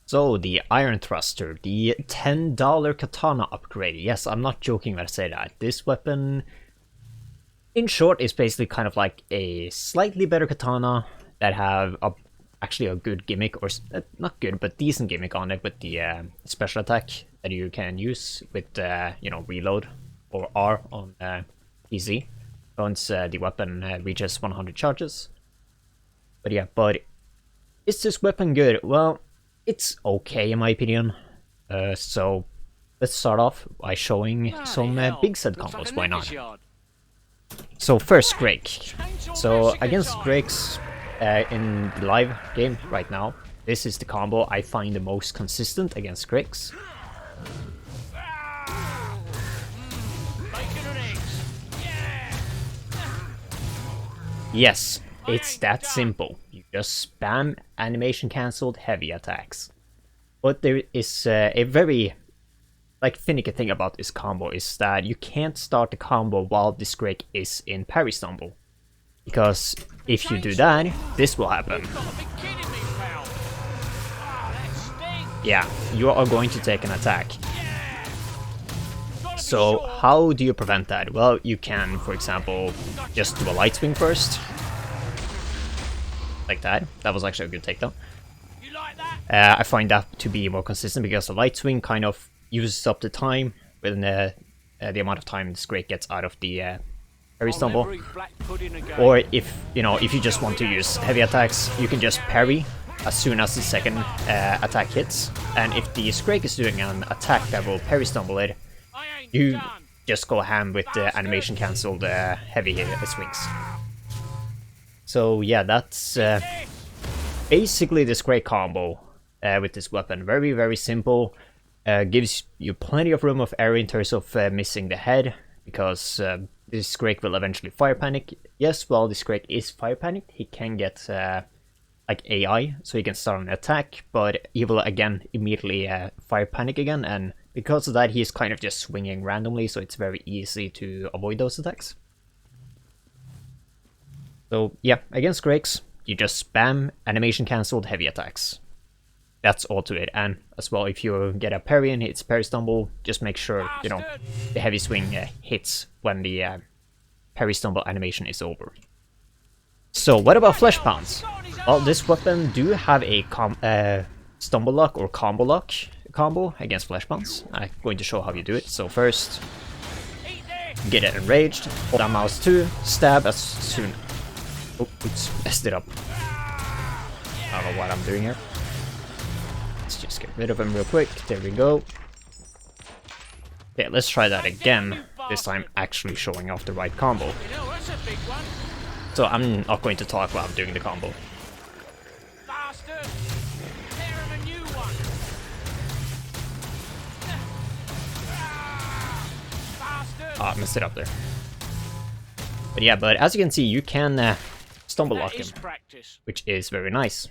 So, the Iron Thruster, the $10 katana upgrade. Yes, I'm not joking when I say that. This weapon, in short, is basically kind of like a slightly better katana that have actually a good gimmick, or not good, but decent gimmick on it with the special attack that you can use with, reload or R on PC once the weapon reaches 100 charges. But yeah, is this weapon good? Well, it's okay in my opinion. So let's start off by showing some big set combos, why not? So first Greg. So against Greg's in the live game right now, this is the combo I find the most consistent against Greg's. Yes, it's that simple. You just spam animation cancelled heavy attacks. But there is a very finicky thing about this combo is that you can't start the combo while this Greg is in parry stumble. Because if you do that, this will happen. Yeah, you are going to take an attack. So how do you prevent that? Well, you can, for example, just do a light swing first. Like that. That was actually a good takedown. I find that to be more consistent because the light swing kind of uses up the time within the amount of time this Greg gets out of the parry stumble. Or if you just want to use heavy attacks, you can just parry as soon as the second attack hits. And if the Greg is doing an attack that will parry stumble it, you just go ham with the animation cancelled heavy swings. So yeah, that's basically this great combo with this weapon. Very, very simple. Gives you plenty of room of error in terms of missing the head, because this Greg will eventually fire panic. Yes, while this Greg is fire panicked, he can get like AI, so he can start an attack, but he will again immediately fire panic again, and because of that he's kind of just swinging randomly, so it's very easy to avoid those attacks. So yeah, against Gregs, you just spam animation cancelled heavy attacks. That's all to it. And as well, if you get a parry and hits parry stumble, just make sure, the heavy swing hits when the parry stumble animation is over. So what about flesh pounds? Well, this weapon do have a stumble lock or combo lock combo against flesh pounds. I'm going to show how you do it. So first, get it enraged, hold down mouse 2, stab as soon... Oh, oops, messed it up. I don't know what I'm doing here. Let's just get rid of him real quick. There we go. Yeah, let's try that again. This time actually showing off the right combo. So I'm not going to talk while I'm doing the combo. Ah, messed it up there. But yeah, but as you can see, you can stumble lock him, which is very nice.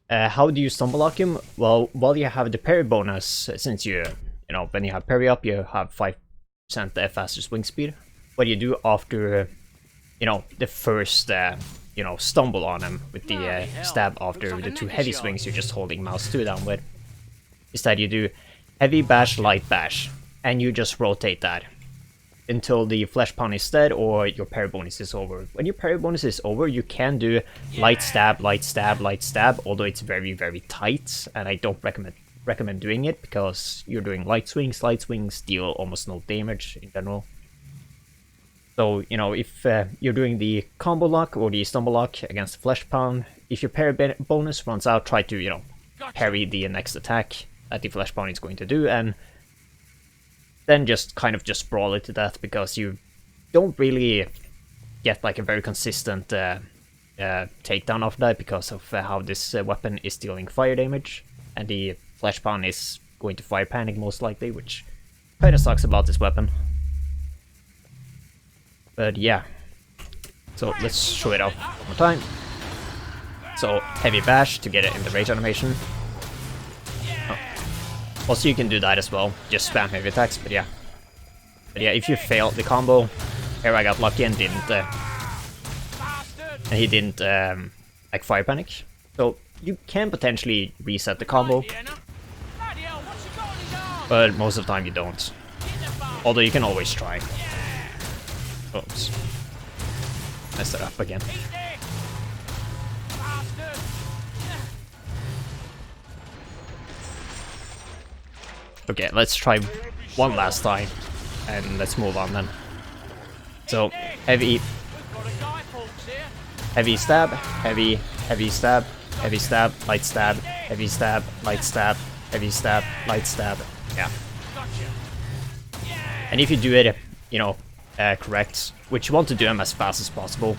How do you stumble lock him? Well, while you have the parry bonus, since when you have parry up, you have 5% faster swing speed. What you do after, the first, stumble on him with the stab after the 2 heavy swings you're just holding mouse 2 down with, is that you do heavy bash, light bash, and you just rotate that until the flesh pound is dead or your parry bonus is over. When your parry bonus is over, you can do light stab, light stab, light stab, although it's very, very tight, and I don't recommend doing it because you're doing light swings deal almost no damage in general. So, if you're doing the combo lock or the stumble lock against the flesh pound, if your parry bonus runs out, try to, parry the next attack that the flesh pound is going to do, and then just kind of just brawl it to death, because you don't really get like a very consistent takedown of that because of how this weapon is dealing fire damage, and the flesh pound is going to fire panic most likely, which kind of sucks about this weapon. But yeah, so let's show it off one more time. So heavy bash to get it in the rage animation. Also, you can do that as well, just spam heavy attacks, but yeah. If you fail the combo, here I got lucky and he didn't fire panic. So you can potentially reset the combo, but most of the time you don't. Although you can always try. Oops. Messed it up again. Okay, let's try one last time, and let's move on then. So, heavy stab, heavy stab, heavy stab, light stab, heavy stab, light stab, heavy stab, light stab. Yeah. And if you do it, you know, correct, which you want to do them as fast as possible,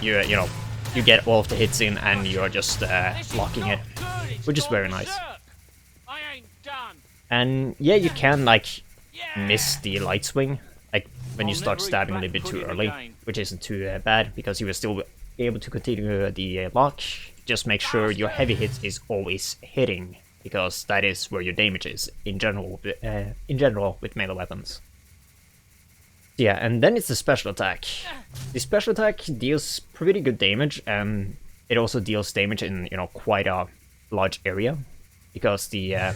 you know, you get all of the hits in and you're just blocking it, which is very nice. And yeah, you can like miss the light swing, like when you start stabbing a little bit too early, which isn't too bad because you will still be able to continue the lock. Just make sure your heavy hit is always hitting, because that is where your damage is in general with melee weapons. Yeah, and then it's the special attack. The special attack deals pretty good damage, and it also deals damage in, you know, quite a large area, because the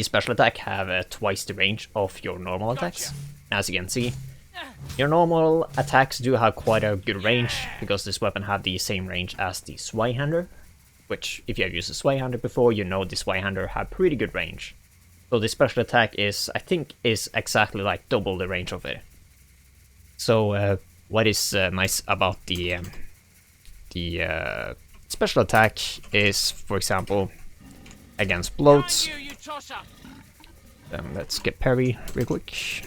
special attack have twice the range of your normal attacks. As you can see, your normal attacks do have quite a good range, because this weapon have the same range as the Zweihander, which, if you have used the Zweihander before, you know the Zweihander have pretty good range. So the special attack is, I think, is exactly like double the range of it. So what is nice about the special attack is, for example, against bloats. Let's get parry real quick.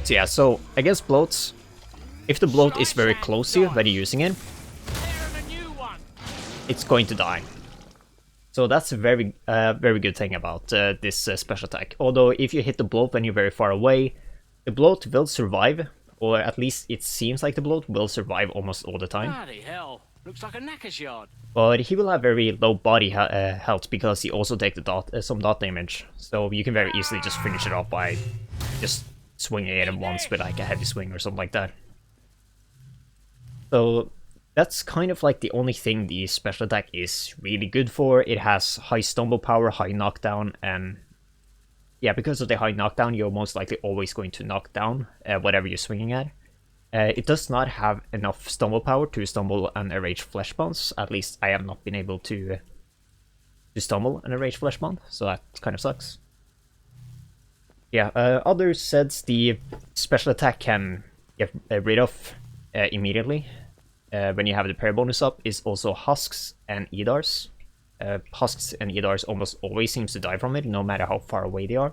So yeah, so against bloats, if the bloat is very close to you when you're using it, it's going to die. So that's a very good thing about this special attack. Although if you hit the bloat when you're very far away, the bloat will survive, or at least it seems like the bloat will survive almost all the time. Bloody hell, looks like a knacker's yard. But he will have very low body health, because he also takes the some dot damage. So you can very easily just finish it off by just swinging at him once with like a heavy swing or something like that. So that's kind of like the only thing the special attack is really good for. It has high stumble power, high knockdown, and yeah, because of the high knockdown, you're most likely always going to knock down whatever you're swinging at. It does not have enough stumble power to stumble and enrage flesh bounce. At least I have not been able to stumble and enrage flesh bound, so that kind of sucks. Yeah, others said the special attack can get rid of immediately when you have the parry bonus up is also husks and edars. Husks and edars almost always seems to die from it, no matter how far away they are.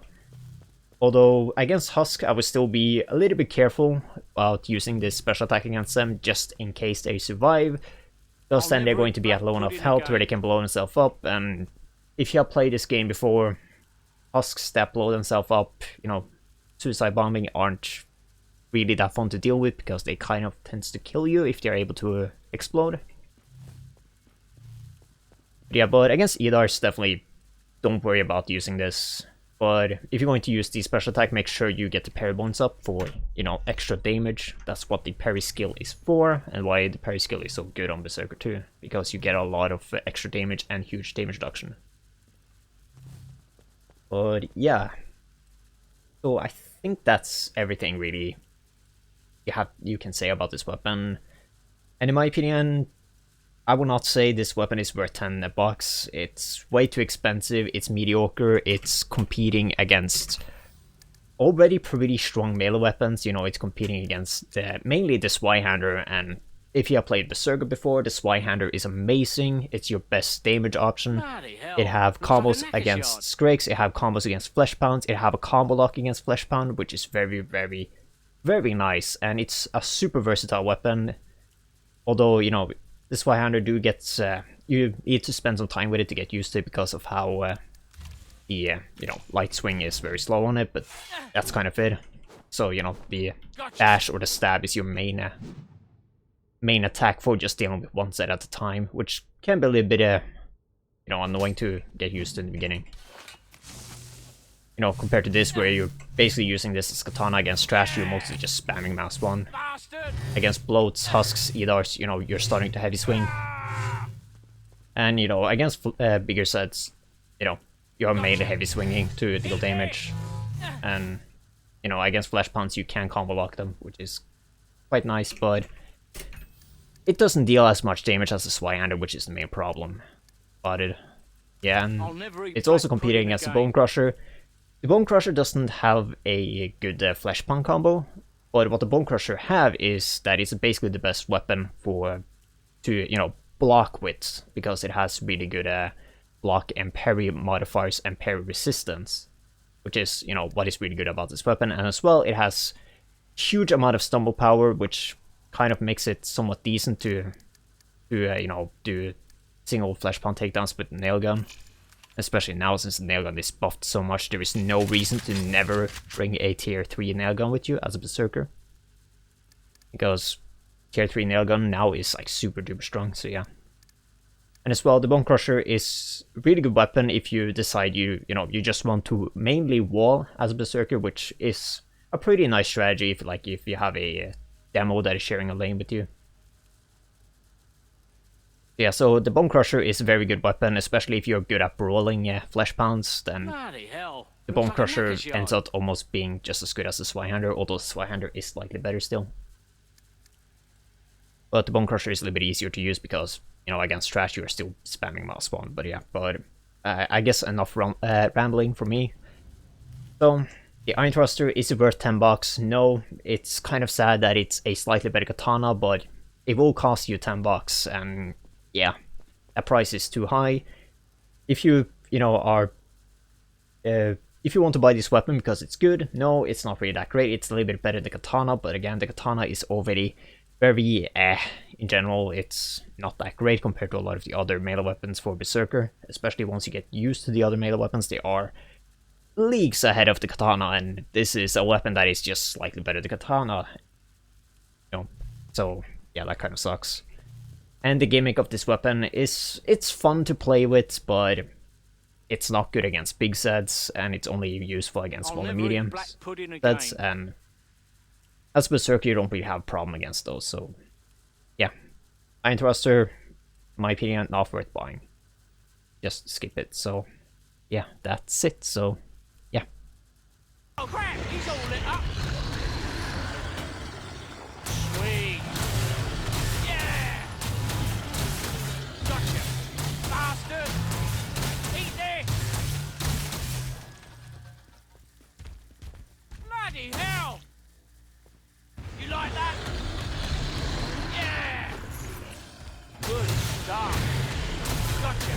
Although against husk, I would still be a little bit careful about using this special attack against them, just in case they survive. Because then they're going to be at low enough health where they can blow themselves up, and if you have played this game before, husks that blow themselves up, you know, suicide bombing aren't really that fun to deal with, because they kind of tends to kill you if they're able to explode. But yeah, but against Edars, definitely don't worry about using this. But if you're going to use the special attack, make sure you get the parry bonus up for, you know, extra damage. That's what the parry skill is for, and why the parry skill is so good on Berserker too, because you get a lot of extra damage and huge damage reduction. But yeah, so I think that's everything really you can say about this weapon. And in my opinion, I would not say this weapon is worth $10. It's way too expensive, it's mediocre, it's competing against already pretty strong melee weapons. You know, it's competing against mainly the Zweihander, and if you have played Berserker before, the Zweihander is amazing. It's your best damage option. It have combos against Scrakes, it have combos against Flesh Pounds, it have a combo lock against Flesh Pound, which is very, very, very nice, and it's a super versatile weapon. Although, you know, the Zweihander do get, you need to spend some time with it to get used to it, because of how the, you know, light swing is very slow on it, but that's kind of it. So, you know, the dash or the stab is your main attack for just dealing with one set at a time, which can be a little bit, you know, annoying to get used to in the beginning. you know, compared to this where you're basically using this as katana against trash, you're mostly just spamming mouse 1. Bastard! Against bloats, husks, edars, you know, you're starting to heavy swing. And, you know, against bigger sets, you know, you're mainly heavy swinging to deal damage. And, you know, against flesh pounds you can combo lock them, which is quite nice, but it doesn't deal as much damage as the Swyhander, which is the main problem about it. Yeah, and it's also competing against the Bone Crusher. The Bone Crusher doesn't have a good flesh pound combo, but what the Bone Crusher have is that it's basically the best weapon for to, you know, block with, because it has really good block and parry modifiers and parry resistance, which is, you know, what is really good about this weapon. And as well, it has huge amount of stumble power, which kind of makes it somewhat decent to you know, do single flesh pound takedowns with the nail gun. Especially now, since the nail gun is buffed so much, there is no reason to never bring a tier 3 nail gun with you as a berserker. Because tier 3 nail gun now is like super duper strong, so yeah. And as well, the Bone Crusher is a really good weapon if you decide you just want to mainly wall as a berserker, which is a pretty nice strategy if you have a demo that is sharing a lane with you. Yeah, so the Bone Crusher is a very good weapon, especially if you're good at brawling flesh pounds, then the Bone Crusher ends up almost being just as good as the Swyhander, although the Swyhander is slightly better still. But the Bone Crusher is a little bit easier to use because, you know, against trash you are still spamming mouse 1, but yeah, I guess enough rambling for me. So, the Iron Thruster, is it worth $10? No, it's kind of sad that it's a slightly better katana, but it will cost you $10, and yeah, that price is too high. If you know, are if you want to buy this weapon because it's good, no, it's not really that great. It's a little bit better than the katana, but again, the katana is already very in general, it's not that great compared to a lot of the other melee weapons for berserker. Especially once you get used to the other melee weapons, they are leagues ahead of the katana, and this is a weapon that is just slightly better than katana. You know, so yeah, that kind of sucks. And the gimmick of this weapon is, it's fun to play with, but it's not good against big sets, and it's only useful against small and medium sets, and as a berserker you don't really have a problem against those, so yeah. Iron Thruster, in my opinion, not worth buying. Just skip it, so yeah, that's it, so yeah. Oh crap, he's all lit up! Sweet! Yeah! Gotcha! Bastard! Eat this! Bloody hell! You like that? Yeah! Good stuff! Gotcha!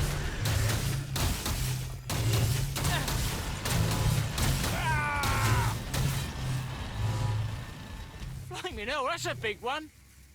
Blimey hell, that's a big one!